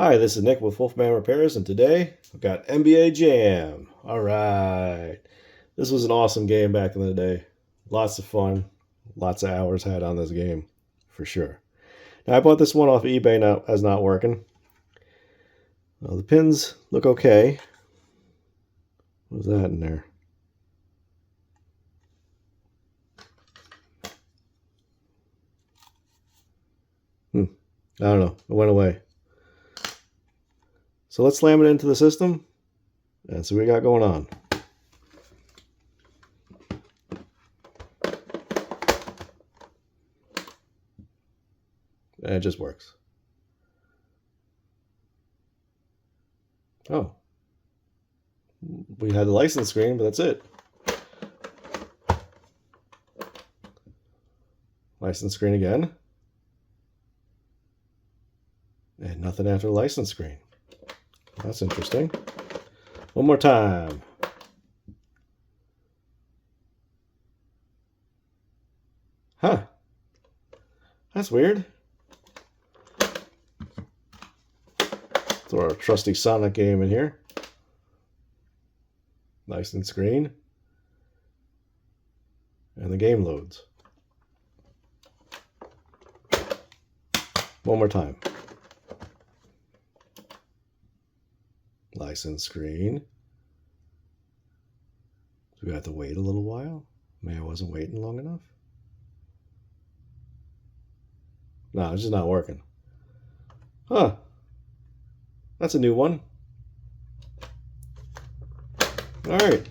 Hi, this is Nick with Wolfman Repairs, and today I've got NBA Jam. Alright. This was an awesome game back in the day. Lots of fun. Lots of hours had on this game, for sure. Now, I bought this one off eBay now as not working. The pins look okay. What's that in there? I don't know. It went away. So let's slam it into the system and see what we got going on. And it just works. Oh. We had the license screen, but that's it. License screen again. And nothing after the license screen. That's interesting. One more time. Huh. That's weird. Throw our trusty Sonic game in here. License screen. And the game loads. One more time. License screen. Do we have to wait a little while? Maybe I wasn't waiting long enough. No, it's just not working. Huh. That's a new one. Alright.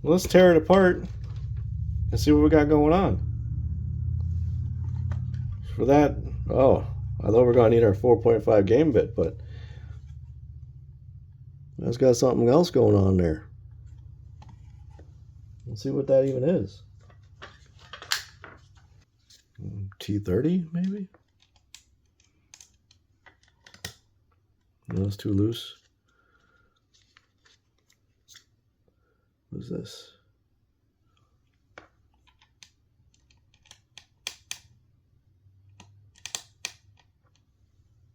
Well, let's tear it apart and see what we got going on. For that, oh, I thought we were going to need our 4.5 game bit, but that's got something else going on there. Let's see what that even is. T30, maybe? No, it's too loose. What is this?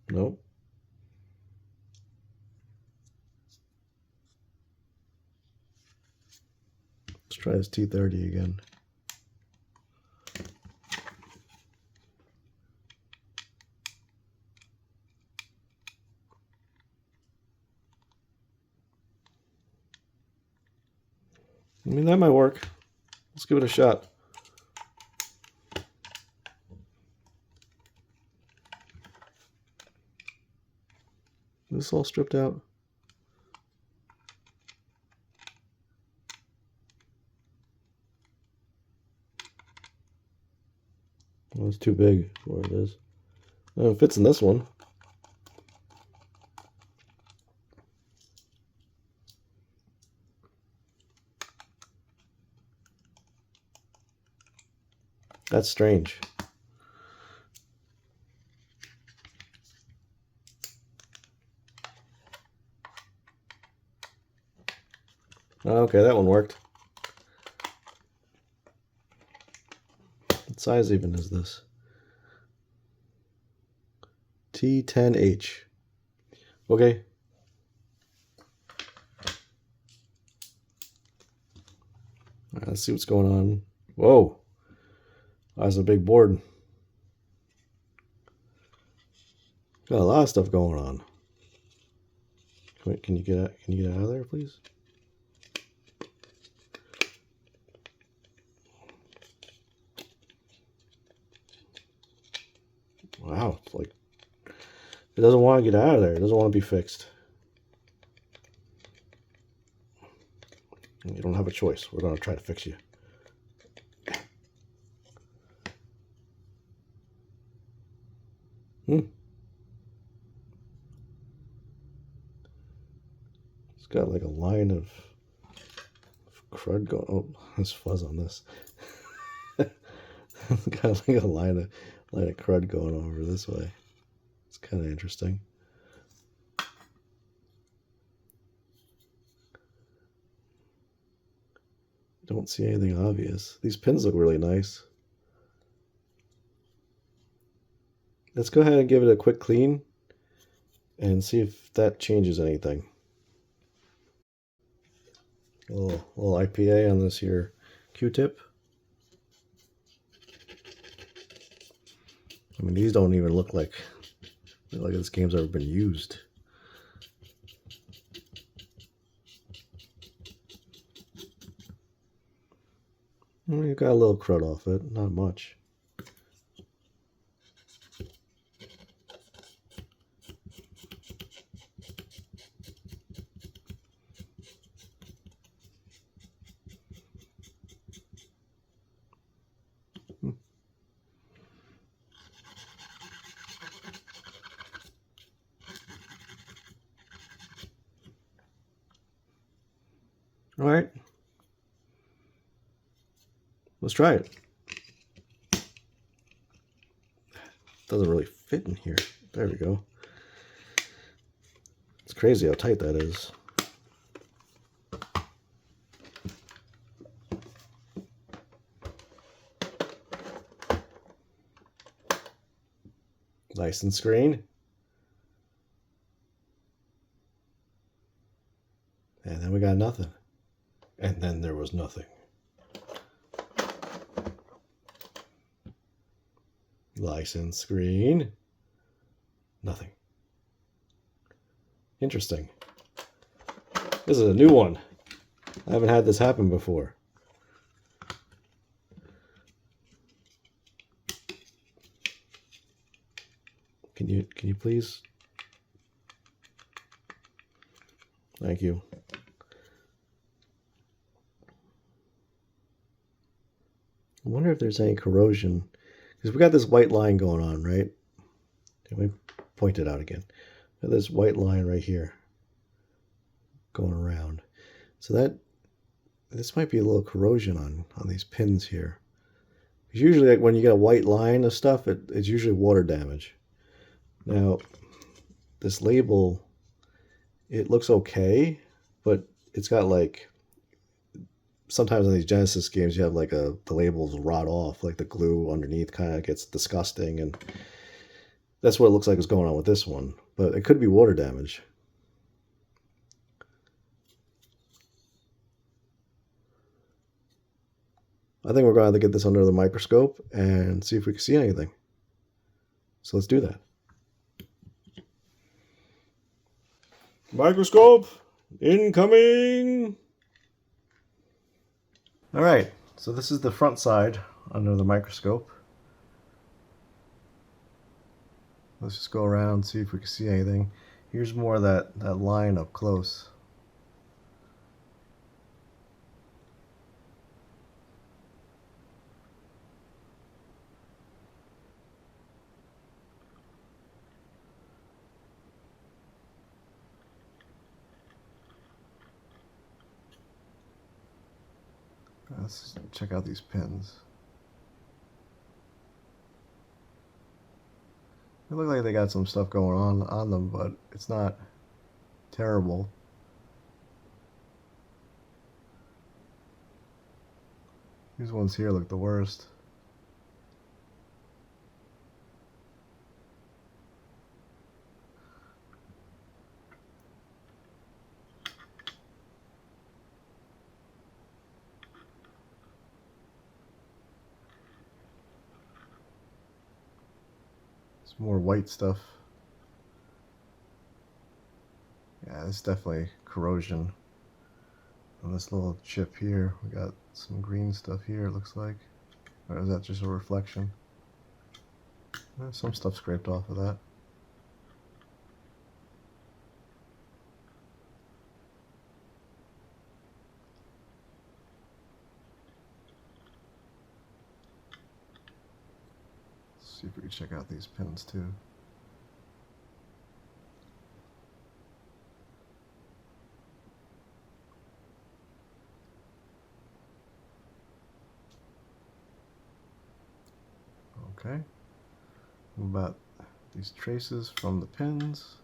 Nope. Let's try this T30 again. I mean, that might work. Let's give it a shot. Is this all stripped out? Well, it's too big for what it is. Oh, it fits in this one. That's strange. Okay, that one worked. What size even is this? T10H. Okay. All right, let's see what's going on. Whoa. That's a big board. Got a lot of stuff going on. Wait, can you get out of there, please? Wow, it's like it doesn't want to get out of there. It doesn't want to be fixed. You don't have a choice. We're going to try to fix you. It's got like a line of crud going. Oh, there's fuzz on this. It's got like a line of crud going over this way. It's kind of interesting. Don't see anything obvious. These pins look really nice. Let's go ahead and give it a quick clean and see if that changes anything. A little IPA on this here Q-tip. I mean, these don't even look like this game's ever been used. Well, you got a little crud off it, not much. All right, let's try it. Doesn't really fit in here. There we go. It's crazy how tight that is. License screen. And then we got nothing. And then there was nothing. License screen. Nothing. Interesting. This is a new one. I haven't had this happen before. Can you please? Thank you. I wonder if there's any corrosion, because we got this white line going on, right? Let me point it out again. Got this white line right here going around. So this might be a little corrosion on these pins here. Because usually, like when you get a white line of stuff, it's usually water damage. Now, this label, it looks okay, but it's got like, sometimes in these Genesis games you have like the labels rot off, like the glue underneath kind of gets disgusting, and that's what it looks like is going on with this one. But it could be water damage. I think we're going to have to get this under the microscope and see if we can see anything. So let's do that. Microscope incoming! All right, so this is the front side under the microscope. Let's just go around and see if we can see anything. Here's more of that line up close. Let's check out these pins. They look like they got some stuff going on them, but it's not terrible. These ones here look the worst. More white stuff. Yeah, it's definitely corrosion. On this little chip here, we got some green stuff here, it looks like. Or is that just a reflection? Some stuff scraped off of that. See if we can check out these pins too. Okay. What about these traces from the pins?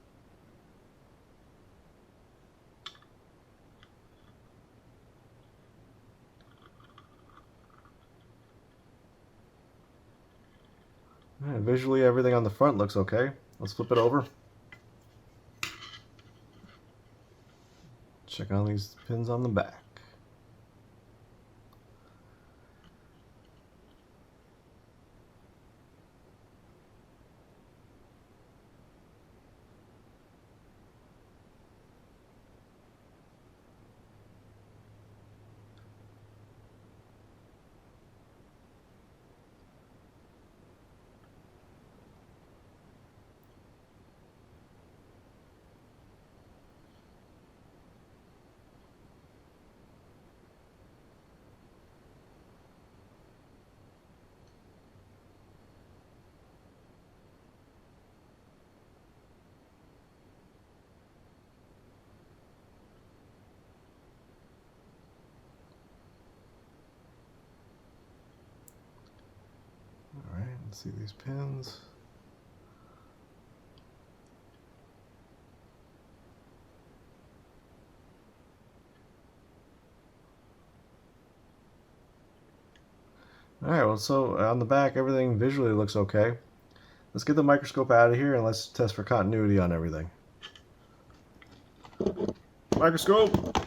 All right, visually everything on the front looks okay. Let's flip it over. check on these pins on the back. Alright, let's see these pins. Alright, well, so on the back, everything visually looks okay. Let's get the microscope out of here and let's test for continuity on everything. Microscope!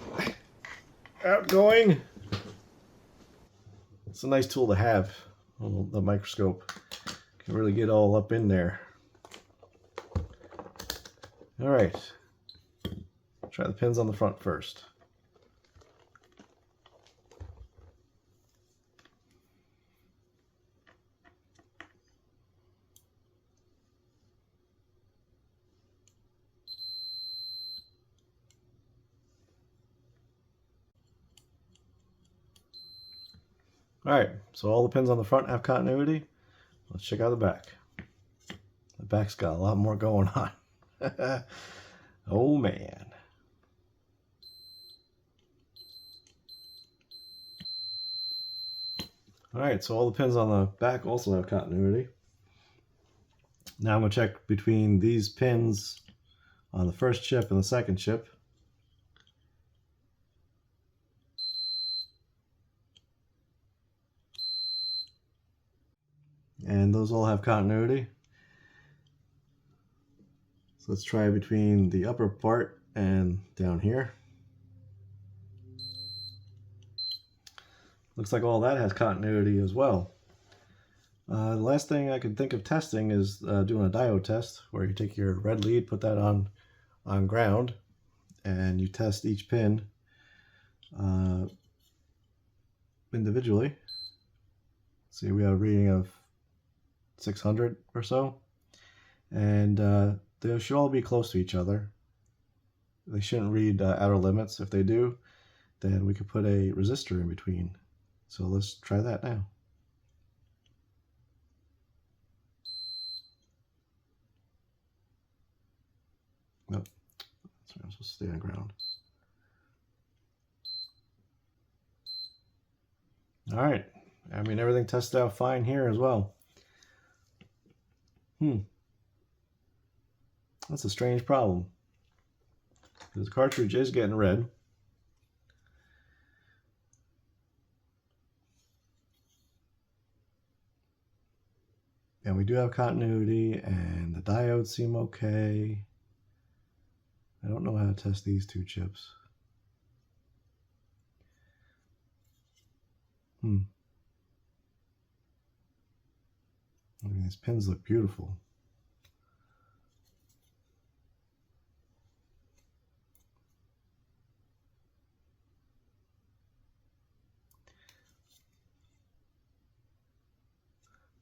Outgoing! It's a nice tool to have. The microscope can really get all up in there. Alright, try the pins on the front first. Alright, so all the pins on the front have continuity. Let's check out the back. The back's got a lot more going on. Oh man. Alright, so all the pins on the back also have continuity. Now I'm going to check between these pins on the first chip and the second chip. And those all have continuity. So let's try between the upper part and down here. Looks like all that has continuity as well. The last thing I could think of testing is doing a diode test, where you take your red lead, put that on ground, and you test each pin individually. See, we have a reading of 600 or so, and they should all be close to each other. They shouldn't read outer limits. If they do, then we could put a resistor in between. So let's try that now. Nope, sorry, I'm supposed to stay on ground. All right, I mean, everything tested out fine here as well. That's a strange problem, because the cartridge is getting red. And we do have continuity, and the diodes seem okay. I don't know how to test these two chips. I mean, these pins look beautiful.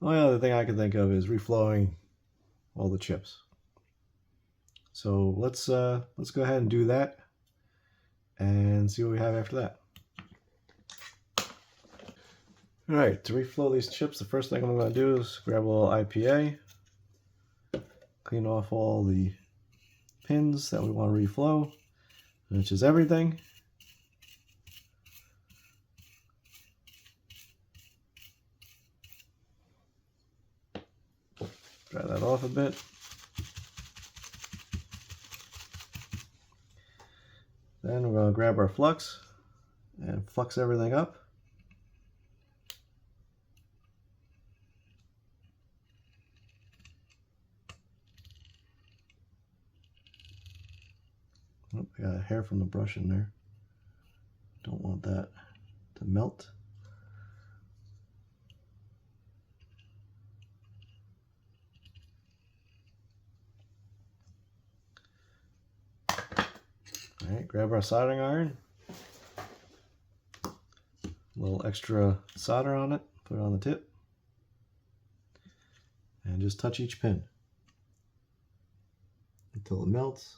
The only other thing I can think of is reflowing all the chips. So let's go ahead and do that and see what we have after that. All right, to reflow these chips, the first thing I'm going to do is grab a little IPA, clean off all the pins that we want to reflow, which is everything. Dry that off a bit. Then we're going to grab our flux and flux everything up. I got hair from the brush in there. Don't want that to melt. All right, grab our soldering iron. A little extra solder on it, put it on the tip. And just touch each pin until it melts.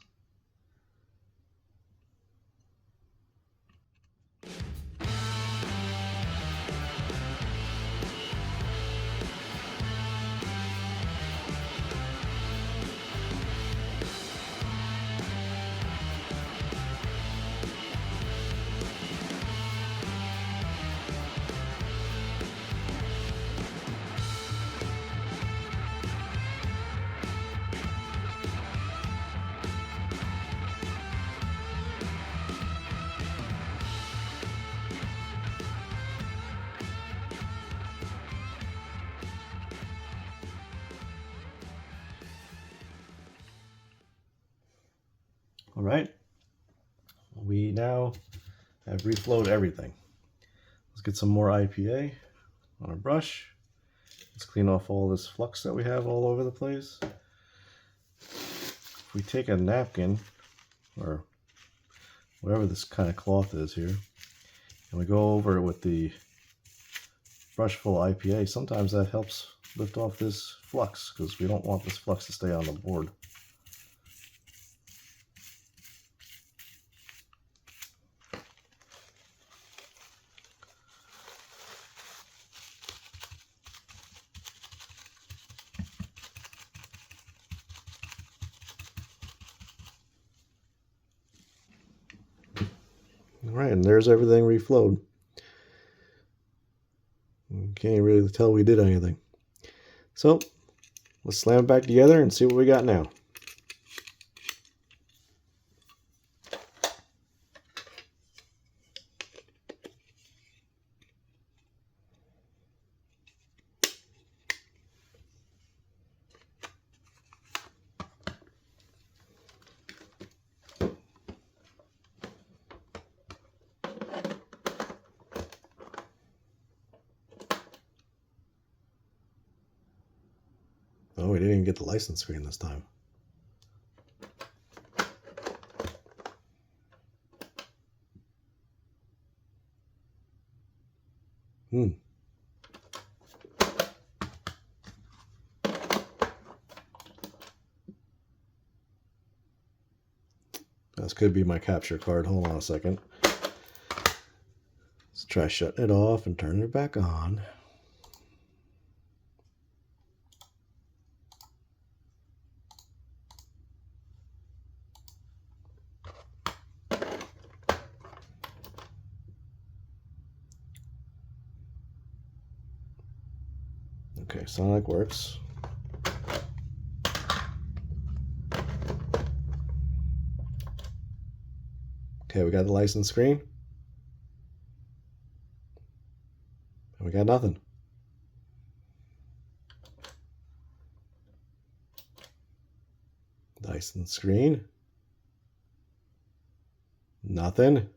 All right, we now have reflowed everything. Let's get some more IPA on our brush. Let's clean off all this flux that we have all over the place. If we take a napkin or whatever this kind of cloth is here, and we go over it with the brush full of IPA, sometimes that helps lift off this flux because we don't want this flux to stay on the board. All right, and there's everything reflowed. You can't really tell we did anything. So let's slam it back together and see what we got now. Oh, we didn't even get the license screen this time. This could be my capture card. Hold on a second. Let's try shutting it off and turning it back on. Okay, Sonic works. Okay, we got the license screen. And we got nothing. License screen. Nothing.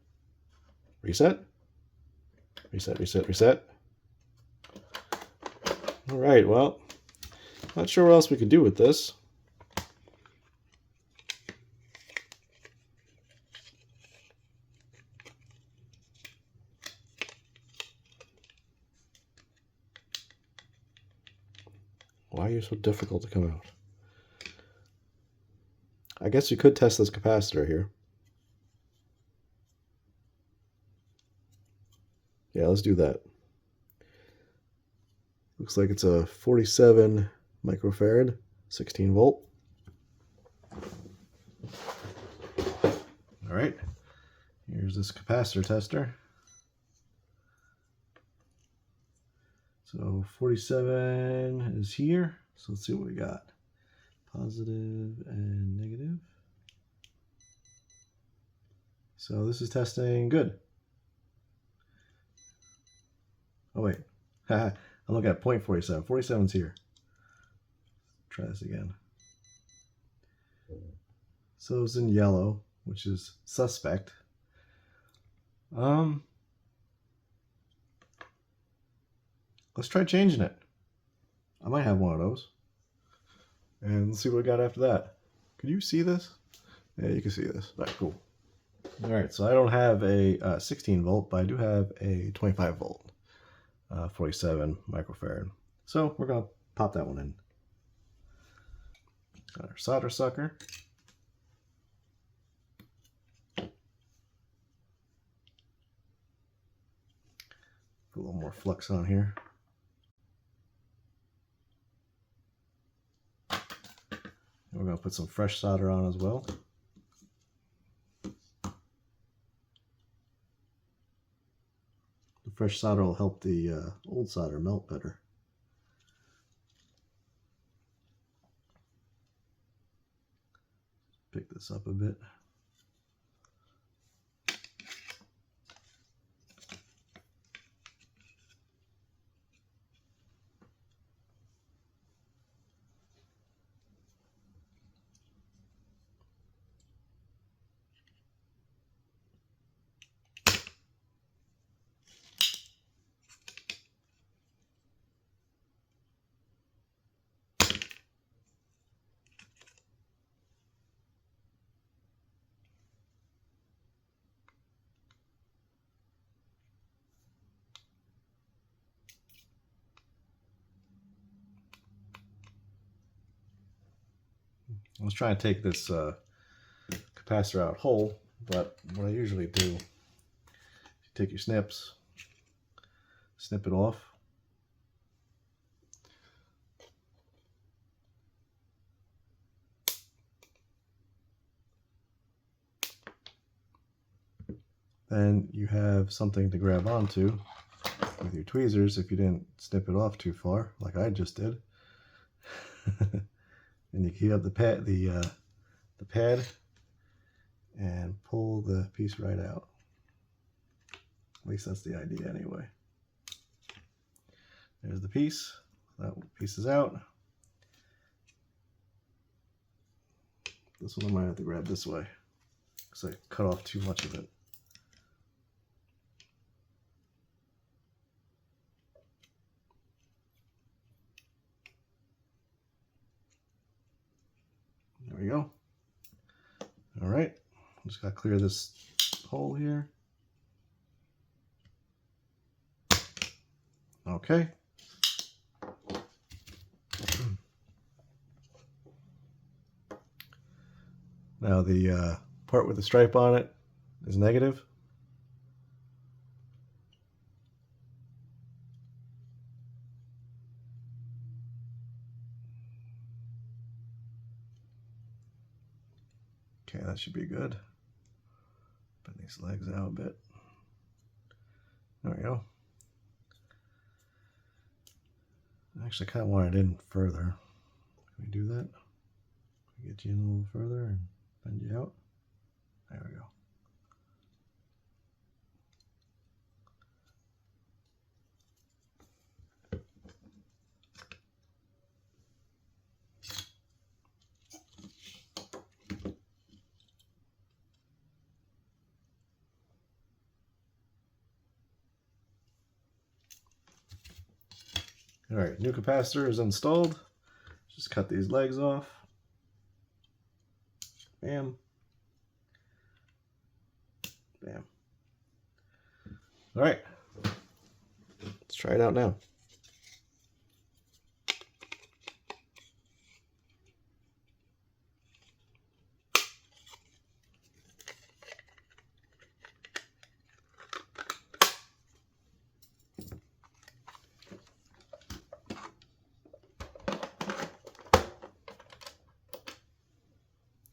Reset. Reset, reset, reset. All right, well, not sure what else we could do with this. Why are you so difficult to come out? I guess you could test this capacitor here. Yeah, let's do that. Looks like it's a 47 microfarad, 16 volt. All right, here's this capacitor tester. So 47 is here. So let's see what we got. Positive and negative. So this is testing good. Oh wait, I'm looking at 0.47. 47's here. Try this again. So it's in yellow. which is suspect. Let's try changing it. I might have one of those. And let's see what we got after that. Can you see this? Yeah, you can see this. All right, cool. All right, so I don't have a 16 volt, but I do have a 25 volt, 47 microfarad. So we're gonna pop that one in. Got our solder sucker. Put a little more flux on here. And we're going to put some fresh solder on as well. The fresh solder will help the old solder melt better. Pick this up a bit. I was trying to take this capacitor out whole, but what I usually do, you take your snips, snip it off. Then you have something to grab onto with your tweezers if you didn't snip it off too far, like I just did. And you heat up the pad and pull the piece right out. At least that's the idea anyway. There's the piece. That piece is out. This one I might have to grab this way because I cut off too much of it. There we go. All right, just gotta clear this hole here. Okay. Now the part with the stripe on it is negative. Okay, that should be good. Put these legs out a bit. There we go. I actually kind of want it in further. Can we do that? Can we get you in a little further and bend you out? There we go. All right, new capacitor is installed. Just cut these legs off. Bam. Bam. All right, let's try it out now.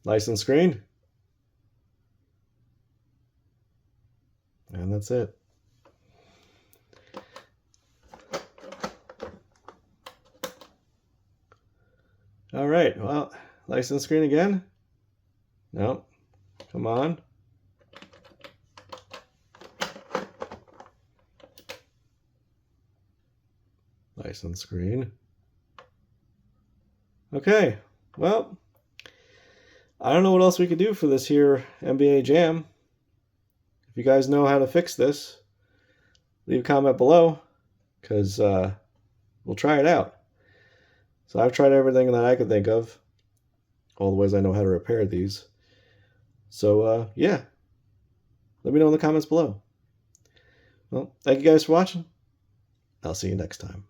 License screen. And that's it. All right, well, license screen again. No, come on. License screen. Okay, well, I don't know what else we could do for this here NBA Jam. If you guys know how to fix this, leave a comment below, because we'll try it out. So I've tried everything that I could think of, all the ways I know how to repair these. So yeah, let me know in the comments below. Well, thank you guys for watching. I'll see you next time.